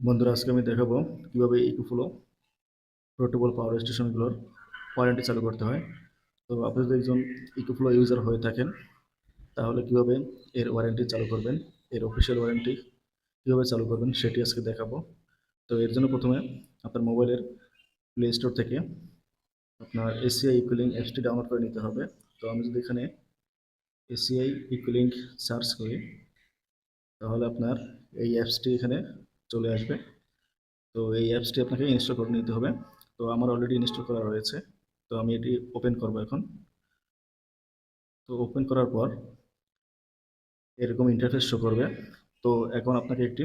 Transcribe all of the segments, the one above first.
বন্ধুরা, আজকে আমি দেখাবো কিভাবে ইকোফ্লো পোর্টেবল পাওয়ার স্টেশনগুলোর ওয়ারেন্টি চালু করতে হয়। তো আপনি যদি একজন ইকোফ্লো ইউজার হয়ে থাকেন, তাহলে কিভাবে এর ওয়ারেন্টি চালু করবেন, এর অফিসিয়াল ওয়ারেন্টি কিভাবে চালু করবেন সেটি আজকে দেখাবো। তো এর জন্য প্রথমে আপনার মোবাইলের প্লে স্টোর থেকে আপনার এসিআই ইকুলিং অ্যাপসটি ডাউনলোড করে নিতে হবে। তো আমি যদি এখানে এসিআই ইকুলিং সার্চ করি, তাহলে আপনার এই অ্যাপসটি এখানে চলে আসবে। তো এই অ্যাপসটি আপনাকে ইনস্টল করে নিতে হবে। তো আমার অলরেডি ইনস্টল করা রয়েছে। তো আমি এটি ওপেন করব এখন। তো ওপেন করার পর এরকম ইন্টারফেস শো করবে। তো এখন আপনাকে একটি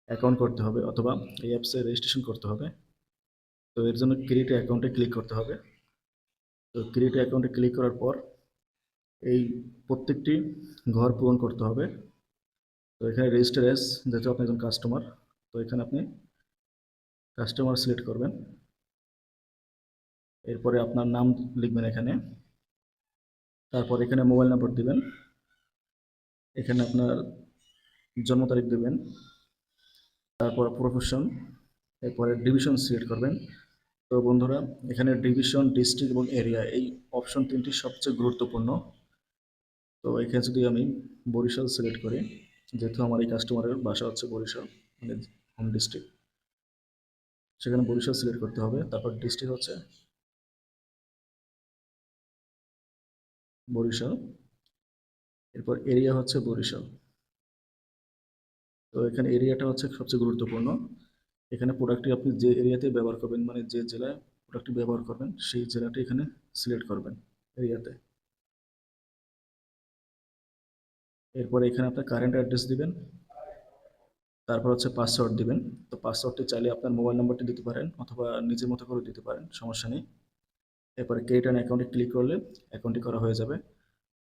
অ্যাকাউন্ট করতে হবে, অথবা এই অ্যাপসে রেজিস্ট্রেশন করতে হবে। তো এর জন্য ক্রিয়েট অ্যাকাউন্টে ক্লিক করতে হবে। তো ক্রিয়েট অ্যাকাউন্টে ক্লিক করার পর এই প্রত্যেকটি ঘর পূরণ করতে হবে। তো এখানে রেজিস্টার অ্যাজ, যেহেতু আপনি একজন কাস্টমার, তো এখানে আপনি কাস্টমার সিলেক্ট করবেন। এরপরে আপনার নাম লিখবেন এখানে। তারপর এখানে মোবাইল নাম্বার দিবেন। এখানে আপনার জন্ম তারিখ দেবেন। তারপর প্রফেশন, এরপরে ডিভিশন সিলেক্ট করবেন। তো বন্ধুরা, এখানে ডিভিশন, ডিস্ট্রিক্ট এবং এরিয়া, এই অপশন তিনটি সবচেয়ে গুরুত্বপূর্ণ। তো এখানে যদি আমি বরিশাল সিলেক্ট করি, যেহেতু আমার এই কাস্টমারের বাসা হচ্ছে বরিশাল, মানে হোম ডিস্ট্রিক্ট, সেখানে বরিশাল সিলেক্ট করতে হবে। তারপর ডিস্ট্রিক্ট হচ্ছে বরিশাল, এরপর এরিয়া হচ্ছে বরিশাল। তো এখানে এরিয়াটা হচ্ছে সবচেয়ে গুরুত্বপূর্ণ। এখানে প্রোডাক্টটি আপনি যে এরিয়াতে ব্যবহার করবেন, মানে যে জেলায় প্রোডাক্টটি ব্যবহার করবেন, সেই জেলাটি এখানে সিলেক্ট করবেন এরিয়াতে। এরপরে এখানে আপনার কারেন্ট অ্যাড্রেস দিবেন। তারপর হচ্ছে পাসওয়ার্ড দিবেন। তো পাসওয়ার্ডটি চাইলে আপনার মোবাইল নাম্বারটি দিতে পারেন, অথবা নিজের মতো করে দিতে পারেন, সমস্যা নেই। এরপরে ক্রিয়েট অ্যান অ্যাকাউন্টে ক্লিক করলে অ্যাকাউন্টটি করা হয়ে যাবে।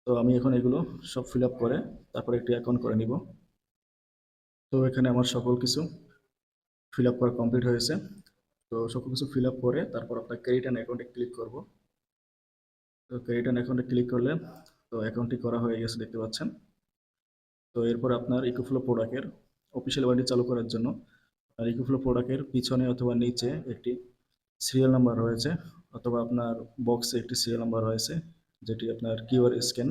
তো আমি এখন এগুলো সব ফিল আপ করে তারপরে একটি অ্যাকাউন্ট করে নিব। তো এখানে আমার সকল কিছু ফিল আপ করা কমপ্লিট হয়েছে। তো সকল কিছু ফিল আপ করে তারপর আপনার ক্রিয়েট অ্যান অ্যাকাউন্টে ক্লিক করব। তো ক্রিয়েট অ্যান অ্যাকাউন্টে ক্লিক করলে তো অ্যাকাউন্টটি করা হয়ে গেছে, দেখতে পাচ্ছেন। তো এরপর আপনার ইকোফ্লো প্রোডাক্টের অফিসিয়াল ওয়ারেন্টি চালু করার জন্য আর ইকোফ্লো প্রোডাক্টের পিছনে অথবা নিচে একটি সিরিয়াল নাম্বার রয়েছে, অথবা আপনার বক্সে একটি সিরিয়াল নাম্বার রয়েছে, যেটি আপনার কিউআর স্ক্যান।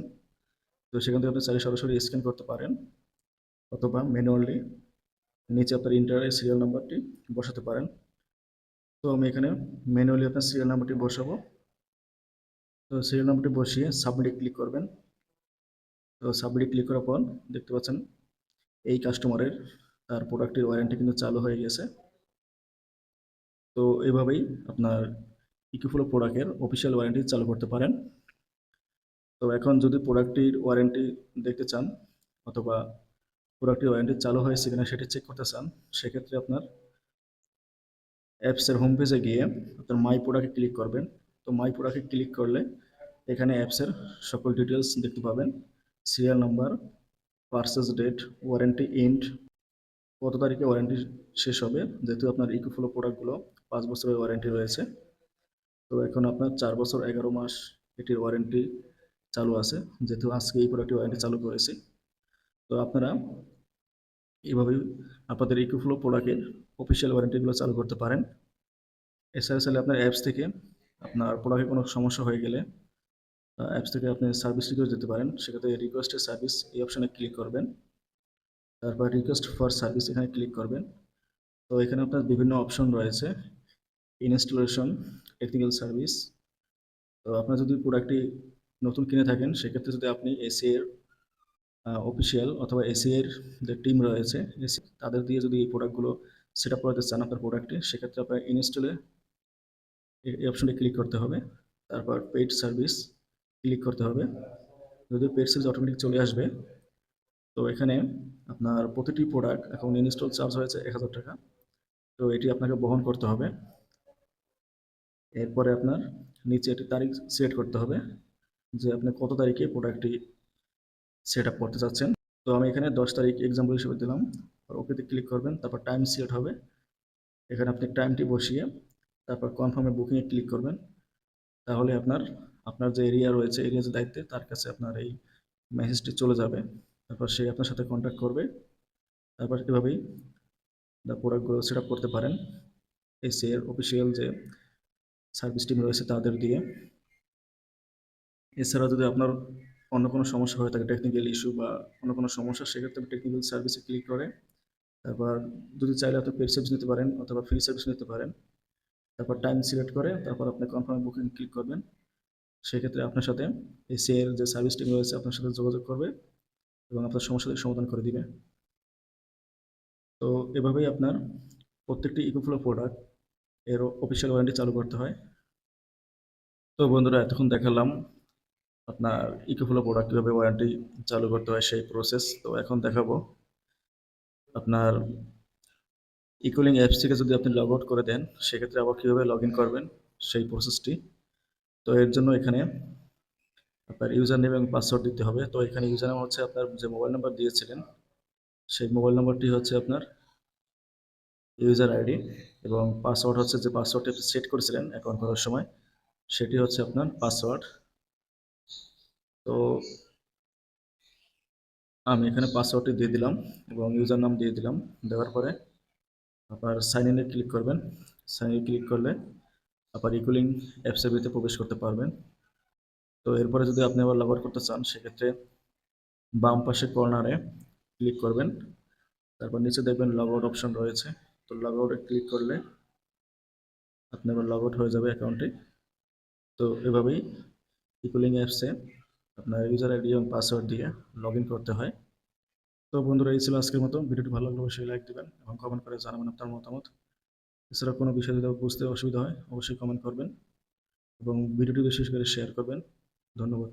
তো সেখান থেকে আপনি চাইলে সরাসরি স্ক্যান করতে পারেন, অথবা ম্যানুয়ালি নিচে আপনার ইন্টারের সিরিয়াল নাম্বারটি বসাতে পারেন। তো আমি এখানে ম্যানুয়ালি আপনার সিরিয়াল নাম্বারটি বসাবো। তো সিরিয়াল নাম্বারটি বসিয়ে সাবমিটে ক্লিক করবেন। তো সাবমিটে ক্লিক করার পর দেখতে পাচ্ছেন এই কাস্টমারের তার প্রোডাক্টের ওয়ারেন্টি কিন্তু চালু হয়ে গেছে। তো এভাবেই আপনার ইকোফ্লো প্রোডাক্টের অফিসিয়াল ওয়ারেন্টি চালু করতে পারেন। তো এখন যদি প্রোডাক্টটির ওয়ারেন্টি দেখতে চান, অথবা প্রোডাক্টটির ওয়ারেন্টি চালু হয়েছে কিনা সেটি চেক করতে চান, সেক্ষেত্রে আপনার অ্যাপসের হোম পেজে গিয়ে আপনার মাই প্রোডাক্টে ক্লিক করবেন। তো মাই প্রোডাক্টে ক্লিক করলে এখানে অ্যাপসের সকল ডিটেলস দেখতে পাবেন। Serial number, purchase date, warranty end, কত তারিখে ওয়ারেন্টি শেষ হবে, যেহেতু আপনার ইকোফ্লো প্রোডাক্টগুলো 5 বছরের ওয়ারেন্টি রয়েছে। তো এখন আপনার 4 বছর 11 মাস এটির ওয়ারেন্টি চালু আছে, যেহেতু আজকে এই প্রোডাক্টের ওয়ারেন্টি চালু করেছি। তো আপনারা এইভাবেই আপনাদের ইকোফ্লো প্রোডাক্টের অফিসিয়াল ওয়ারেন্টিগুলো চালু করতে পারেন। এছাড়া চাইলে আপনার অ্যাপস থেকে আপনার প্রোডাক্টে কোনো সমস্যা হয়ে গেলে অ্যাপস থেকে আপনি সার্ভিস রিকোয়েস্ট দিতে পারেন। সেক্ষেত্রে রিকোয়েস্টের সার্ভিস এই অপশানে ক্লিক করবেন। তারপর রিকোয়েস্ট ফর সার্ভিস এখানে ক্লিক করবেন। তো এখানে আপনার বিভিন্ন অপশন রয়েছে, ইনস্টলেশন, টেকনিক্যাল সার্ভিস। তো আপনার যদি প্রোডাক্টটি নতুন কিনে থাকেন, সেক্ষেত্রে যদি আপনি এসি এর অফিসিয়াল অথবা এসি এর যে টিম রয়েছে, এসি তাদের দিয়ে যদি এই প্রোডাক্টগুলো সেট আপ করাতে চান আপনার প্রোডাক্টে, সেক্ষেত্রে আপনার ইনস্টলে এই অপশনে ক্লিক করতে হবে। তারপর পেইড সার্ভিস ক্লিক করতে হবে। যদি পেইড সার্ভিস অটোমেটিক চলে আসবে। তো এখানে আপনার প্রতিটি প্রোডাক্ট এখন ইনস্টল চার্জ হয়েছে 1000 টাকা। তো এটি আপনাকে বহন করতে হবে। এরপরে আপনার নিচে একটি তারিখ সিলেক্ট করতে হবে, যে আপনি কত তারিখে প্রোডাক্টটি সেট আপ করতে চাচ্ছেন। তো আমি এখানে 10 তারিখ এক্সাম্পল হিসেবে দিলাম। আর ওকেতে ক্লিক করবেন, তারপর টাইম সিলেক্ট হবে। এখানে আপনি টাইমটি বসিয়ে তারপর কনফার্মে বুকিংয়ে ক্লিক করবেন। তাহলে আপনার আপনার যে এরিয়া রয়েছে, এরিয়া যে দায়িত্বে, তার কাছে আপনার এই মেসেজটি চলে যাবে। তারপর সে আপনার সাথে কন্ট্যাক্ট করবে। তারপর এভাবেই প্রোডাক্টগুলো সেট আপ করতে পারেন এসি এর অফিসিয়াল যে সার্ভিস টিম রয়েছে তাদের দিয়ে। এছাড়া যদি আপনার অন্য কোনো সমস্যা হয়ে থাকে, টেকনিক্যাল ইস্যু বা অন্য কোনো সমস্যা, সেক্ষেত্রে টেকনিক্যাল সার্ভিসে ক্লিক করে তারপর যদি চাইলে আপনি পেড সার্ভিস নিতে পারেন অথবা ফ্রি সার্ভিস নিতে পারেন। তারপর টাইম সিলেক্ট করে তারপর আপনি কনফার্ম বুকিং ক্লিক করবেন। সেক্ষেত্রে আপনার সাথে এসি এর যে সার্ভিস টিম রয়েছে আপনার সাথে যোগাযোগ করবে এবং আপনার সমস্যাদের সমাধান করে দিবে। তো এভাবেই আপনার প্রত্যেকটি ইকোফ্লো প্রোডাক্ট এর অফিসিয়াল ওয়ারেন্টি চালু করতে হয়। তো বন্ধুরা, এতক্ষণ দেখালাম আপনার ইকোফ্লো প্রোডাক্ট কীভাবে ওয়ারেন্টি চালু করতে হয় সেই প্রসেস। তো এখন দেখাবো আপনার ইকোলিং অ্যাপস থেকে যদি আপনি লগ আউট করে দেন সেক্ষেত্রে আবার কীভাবে লগ ইন করবেন সেই প্রসেসটি। তো এর জন্য এখানে আপনার ইউজার নেম এবং পাসওয়ার্ড দিতে হবে। তো এখানে ইউজার নেম হচ্ছে আপনার যে মোবাইল নাম্বার দিয়েছিলেন সেই মোবাইল নাম্বারটি হচ্ছে আপনার ইউজার আইডি, এবং পাসওয়ার্ড হচ্ছে যে পাসওয়ার্ডটি আপনি সেট করেছিলেন অ্যাকাউন্ট করার সময় সেটি হচ্ছে আপনার পাসওয়ার্ড। তো আমি এখানে পাসওয়ার্ডটি দিয়ে দিলাম এবং ইউজার নাম দিয়ে দিলাম। দেওয়ার পরে আপনার সাইন ইনে ক্লিক করবেন। সাইন ইনে ক্লিক করলে আপনার ইকুলিং অ্যাপসের ভিতরে প্রবেশ করতে পারবেন। তো এরপরে যদি আপনি আবার লগ আউট করতে চান সেক্ষেত্রে বাম পাশে কর্নারে ক্লিক করবেন। তারপর নিচে দেখবেন লগ আউট অপশন রয়েছে। তো লগ আউটে ক্লিক করলে আপনি আবার লগ আউট হয়ে যাবে অ্যাকাউন্টে। তো এভাবেই ইকুলিং অ্যাপসে আপনার ইউজার আইডি এবং পাসওয়ার্ড দিয়ে লগ ইন করতে হয়। তো বন্ধুরা, এই ছিল আজকের মতো। ভিডিওটি ভালো লাগলে অবশ্যই লাইক দিবেন এবং কমেন্ট করে জানাবেন আপনার মতামত। এছাড়া কোনো বিষয় যদি বুঝতে অসুবিধা হয় অবশ্যই কমেন্ট করবেন এবং ভিডিওটি বিশেষ করে শেয়ার করবেন। ধন্যবাদ।